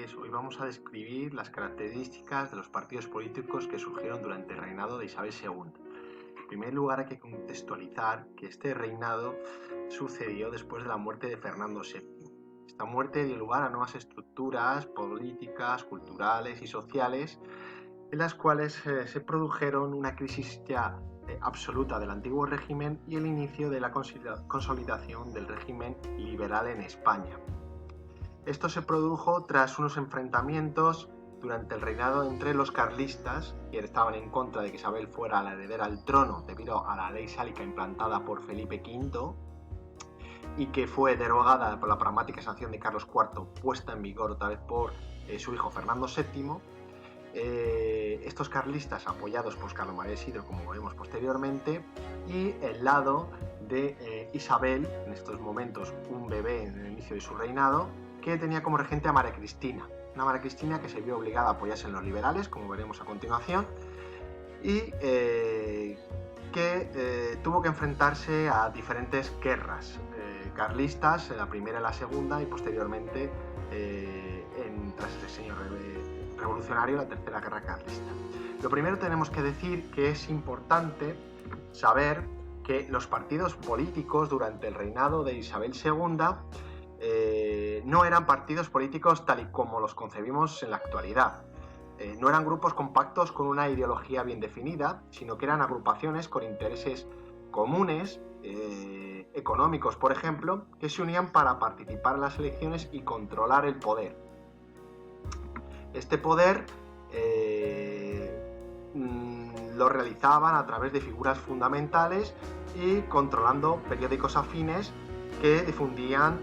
noches. Hoy vamos a describir las características de los partidos políticos que surgieron durante el reinado de Isabel II. En primer lugar, hay que contextualizar que este reinado sucedió después de la muerte de Fernando VII. Esta muerte dio lugar a nuevas estructuras políticas, culturales y sociales, en las cuales se produjeron una crisis ya absoluta del antiguo régimen y el inicio de la consolidación del régimen liberal en España. Esto se produjo tras unos enfrentamientos durante el reinado entre los carlistas, que estaban en contra de que Isabel fuera la heredera al trono debido a la ley sálica implantada por Felipe V y que fue derogada por la pragmática sanción de Carlos IV, puesta en vigor otra vez por su hijo Fernando VII. Estos carlistas, apoyados por Carlos María Isidro, como veremos posteriormente, y el lado de Isabel, en estos momentos un bebé en el inicio de su reinado, que tenía como regente a María Cristina, una María Cristina que se vio obligada a apoyarse en los liberales, como veremos a continuación, y que tuvo que enfrentarse a diferentes guerras carlistas, la primera y la segunda, y posteriormente tras el diseño revolucionario, la tercera guerra carlista. Lo primero tenemos que decir que es importante saber que los partidos políticos durante el reinado de Isabel II no eran partidos políticos tal y como los concebimos en la actualidad. No eran grupos compactos con una ideología bien definida, sino que eran agrupaciones con intereses comunes, económicos, por ejemplo, que se unían para participar en las elecciones y controlar el poder. Este poder lo realizaban a través de figuras fundamentales y controlando periódicos afines que difundían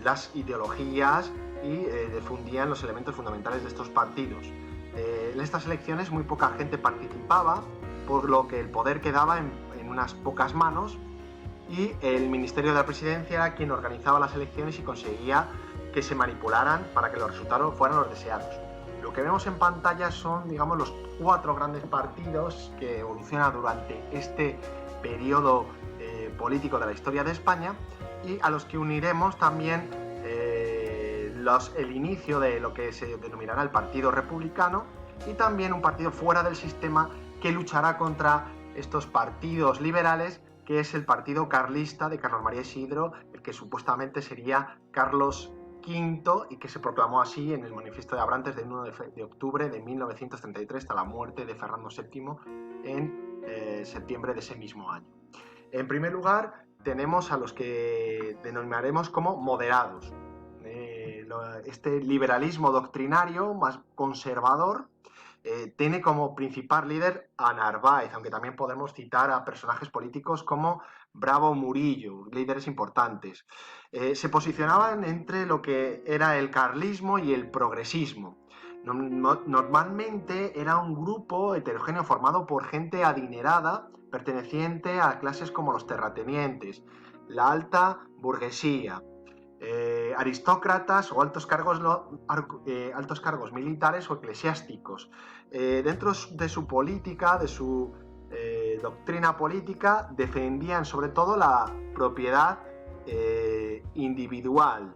las ideologías y difundían los elementos fundamentales de estos partidos. En estas elecciones muy poca gente participaba, por lo que el poder quedaba en unas pocas manos y el Ministerio de la Presidencia era quien organizaba las elecciones y conseguía que se manipularan para que los resultados fueran los deseados. Lo que vemos en pantalla son, digamos, los 4 grandes partidos que evolucionan durante este periodo político de la historia de España y a los que uniremos también el inicio de lo que se denominará el Partido Republicano y también un partido fuera del sistema que luchará contra estos partidos liberales, que es el Partido Carlista de Carlos María Isidro, el que supuestamente sería Carlos V y que se proclamó así en el Manifiesto de Abrantes del 1 de octubre de 1933 hasta la muerte de Fernando VII en septiembre de ese mismo año. En primer lugar, tenemos a los que denominaremos como moderados. Este liberalismo doctrinario más conservador tiene como principal líder a Narváez, aunque también podemos citar a personajes políticos como Bravo Murillo, líderes importantes. Se posicionaban entre lo que era el carlismo y el progresismo. Normalmente era un grupo heterogéneo formado por gente adinerada perteneciente a clases como los terratenientes, la alta burguesía, aristócratas o altos cargos militares o eclesiásticos. Dentro de su política, de su doctrina política, defendían sobre todo la propiedad individual,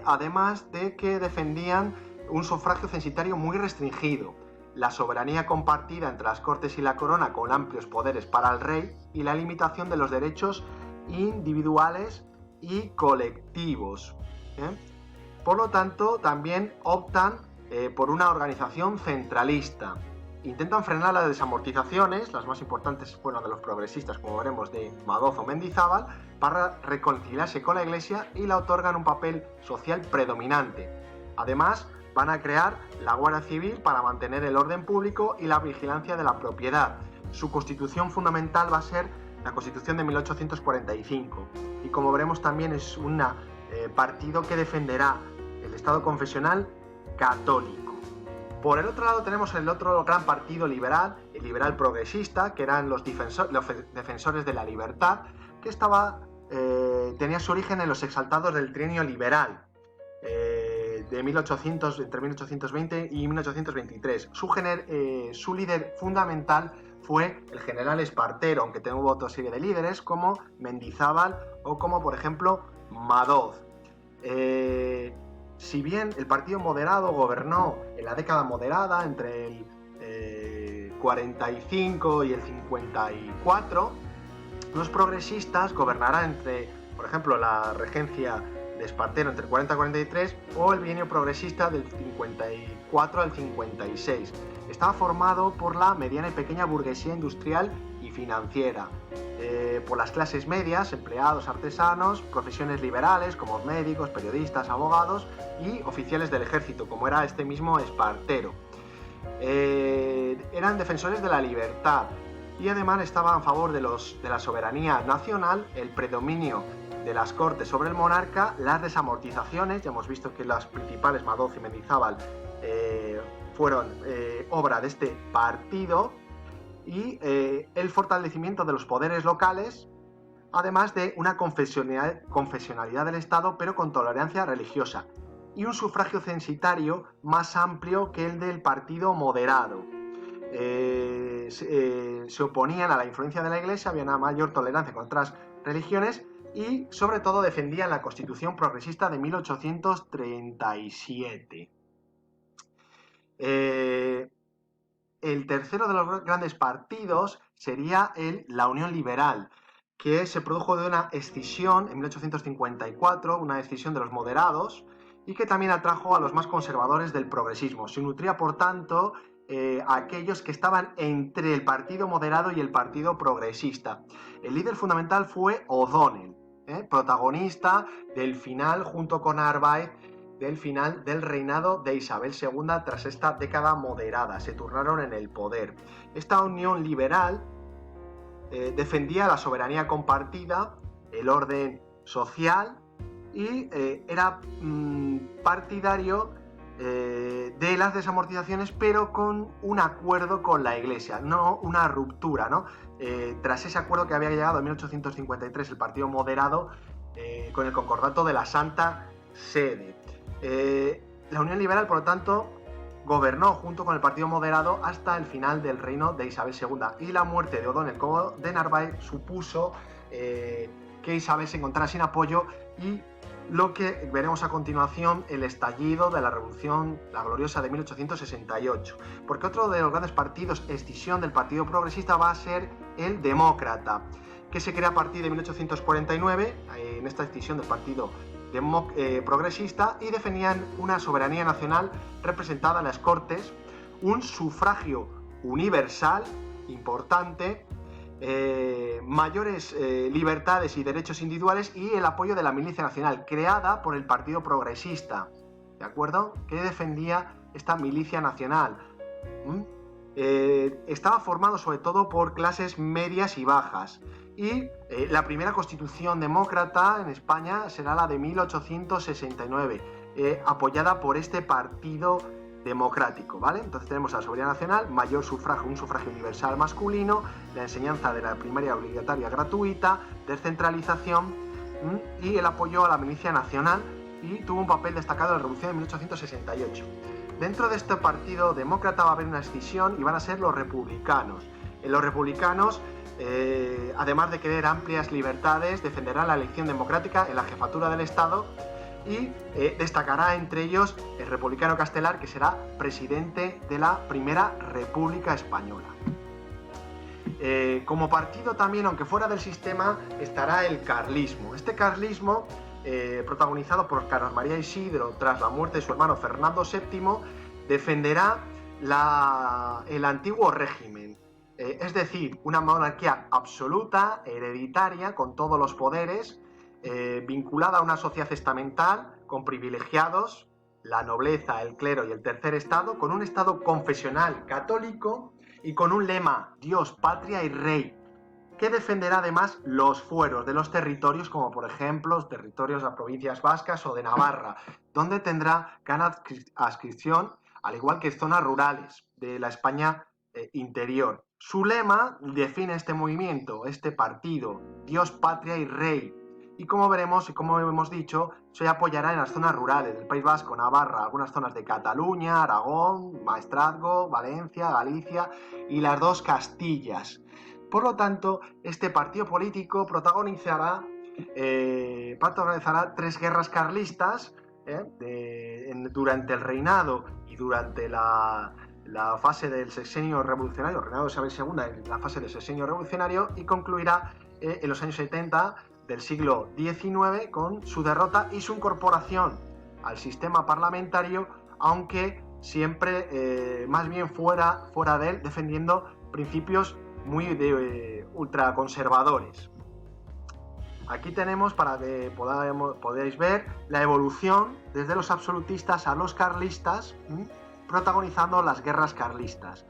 además de que defendían un sufragio censitario muy restringido, la soberanía compartida entre las Cortes y la Corona con amplios poderes para el rey y la limitación de los derechos individuales y colectivos. Por lo tanto, también optan por una organización centralista. Intentan frenar las desamortizaciones, las más importantes fueron de los progresistas, como veremos, de Madoz o Mendizábal, para reconciliarse con la Iglesia y la otorgan un papel social predominante. Además, van a crear la Guardia Civil para mantener el orden público y la vigilancia de la propiedad. Su constitución fundamental va a ser la Constitución de 1845 y, como veremos, también es un partido que defenderá el Estado confesional católico. Por el otro lado tenemos el otro gran partido liberal, el liberal progresista, que eran los defensores de la libertad, que tenía su origen en los exaltados del trienio liberal entre 1820 y 1823. Su líder fundamental fue el general Espartero, aunque tuvo otra serie de líderes como Mendizábal o como, por ejemplo, Madoz. si bien el Partido Moderado gobernó en la década moderada entre el 45 y el 54, los progresistas gobernarán entre, por ejemplo, la regencia de Espartero entre el 40 y 43 o el bienio progresista del 54 al 56. Estaba formado por la mediana y pequeña burguesía industrial y financiera, por las clases medias, empleados, artesanos, profesiones liberales como médicos, periodistas, abogados y oficiales del ejército, como era este mismo Espartero. Eran defensores de la libertad y además estaban a favor de la soberanía nacional, el predominio de las Cortes sobre el monarca, las desamortizaciones. Ya hemos visto que las principales, Madoz y Mendizábal, fueron obra de este partido, y el fortalecimiento de los poderes locales, además de una confesionalidad del Estado, pero con tolerancia religiosa, y un sufragio censitario más amplio que el del Partido Moderado. Se oponían a la influencia de la Iglesia, había una mayor tolerancia con otras religiones y sobre todo defendían la Constitución progresista de 1837. El tercero de los grandes partidos sería la Unión Liberal, que se produjo de una escisión en 1854, una escisión de los moderados, y que también atrajo a los más conservadores del progresismo. Se nutría, por tanto, a aquellos que estaban entre el partido moderado y el partido progresista. El líder fundamental fue O'Donnell, protagonista del final, junto con Narváez, del final del reinado de Isabel II tras esta década moderada. Se turnaron en el poder. Esta unión liberal defendía la soberanía compartida, el orden social y era partidario de las desamortizaciones, pero con un acuerdo con la Iglesia, no una ruptura, ¿no? Tras ese acuerdo que había llegado en 1853 el Partido Moderado con el concordato de la Santa Sede. La Unión Liberal, por lo tanto, gobernó junto con el Partido Moderado hasta el final del reino de Isabel II, y la muerte de O'Donnell como de Narváez supuso que Isabel se encontrara sin apoyo, y lo que veremos a continuación, el estallido de la Revolución, la gloriosa de 1868. Porque otro de los grandes partidos, escisión del Partido Progresista, va a ser el Demócrata, que se crea a partir de 1849, en esta escisión del Partido Progresista, y defendían una soberanía nacional representada en las Cortes, un sufragio universal importante, mayores libertades y derechos individuales, y el apoyo de la Milicia Nacional, creada por el Partido Progresista, ¿de acuerdo? Que defendía esta Milicia Nacional. Estaba formado sobre todo por clases medias y bajas, y la primera constitución demócrata en España será la de 1869, apoyada por este partido democrático, ¿vale? Entonces tenemos la soberanía nacional, mayor sufragio, un sufragio universal masculino, la enseñanza de la primaria obligatoria gratuita, descentralización y el apoyo a la milicia nacional, y tuvo un papel destacado en la Revolución de 1868. Dentro de este partido demócrata va a haber una escisión y van a ser los republicanos. Los republicanos, además de querer amplias libertades, defenderán la elección democrática en la jefatura del Estado, y destacará entre ellos el republicano Castelar, que será presidente de la Primera República Española. Como partido también, aunque fuera del sistema, estará el carlismo. Este carlismo, protagonizado por Carlos María Isidro tras la muerte de su hermano Fernando VII, defenderá el antiguo régimen, es decir, una monarquía absoluta, hereditaria, con todos los poderes, vinculada a una sociedad estamental con privilegiados, la nobleza, el clero y el tercer estado, con un estado confesional católico y con un lema: Dios, patria y rey, que defenderá además los fueros de los territorios, como por ejemplo los territorios de las provincias vascas o de Navarra, donde tendrá gran adscripción, al igual que zonas rurales de la España interior. Su lema define este movimiento, este partido: Dios, patria y rey. Y como veremos y como hemos dicho, se apoyará en las zonas rurales del País Vasco, Navarra, algunas zonas de Cataluña, Aragón, Maestrazgo, Valencia, Galicia y las dos Castillas. Por lo tanto, este partido político protagonizará 3 guerras carlistas, durante el reinado y durante la fase del sexenio revolucionario, el reinado de Isabel II, en la fase del sexenio revolucionario, y concluirá en los años 70 del siglo XIX con su derrota y su incorporación al sistema parlamentario, aunque siempre más bien fuera de él, defendiendo principios muy ultraconservadores. Aquí tenemos, para que podáis ver, la evolución desde los absolutistas a los carlistas, protagonizando las guerras carlistas.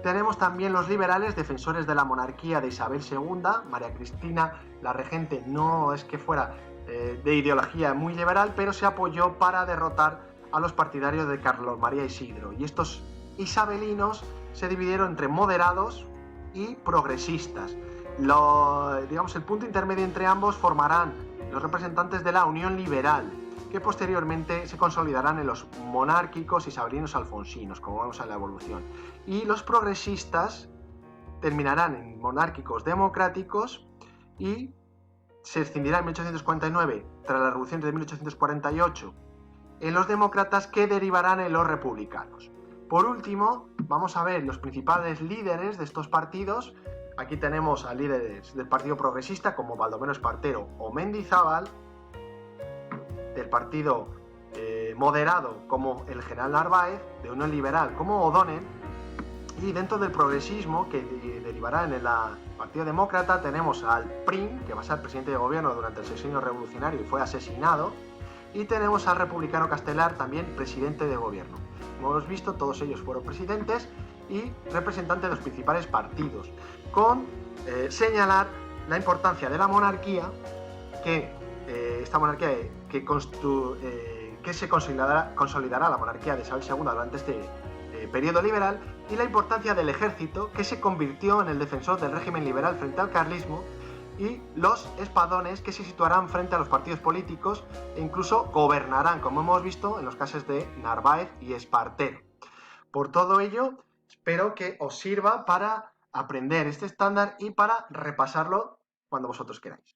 Tenemos también los liberales, defensores de la monarquía de Isabel II. María Cristina, la regente, no es que fuera de ideología muy liberal, pero se apoyó para derrotar a los partidarios de Carlos María Isidro. Y estos isabelinos se dividieron entre moderados y progresistas. El punto intermedio entre ambos formarán los representantes de la Unión Liberal, que posteriormente se consolidarán en los monárquicos isabelinos alfonsinos, como vamos a la evolución. Y los progresistas terminarán en monárquicos democráticos y se escindirá en 1849, tras la revolución de 1848, en los demócratas, que derivarán en los republicanos. Por último, vamos a ver los principales líderes de estos partidos. Aquí tenemos a líderes del Partido Progresista como Baldomero Espartero o Mendizábal, del Partido Moderado como el general Narváez, de Unión Liberal como O'Donnell, y dentro del progresismo, que derivará en el Partido Demócrata, tenemos al Prim, que va a ser presidente de gobierno durante el sexenio revolucionario y fue asesinado, y tenemos al republicano Castelar, también presidente de gobierno. Como hemos visto, todos ellos fueron presidentes y representantes de los principales partidos, con señalar la importancia de la monarquía, que esta monarquía que se consolidará la monarquía de Isabel II durante este periodo liberal, y la importancia del ejército, que se convirtió en el defensor del régimen liberal frente al carlismo, y los espadones, que se situarán frente a los partidos políticos e incluso gobernarán, como hemos visto en los casos de Narváez y Espartero. Por todo ello, espero que os sirva para aprender este estándar y para repasarlo cuando vosotros queráis.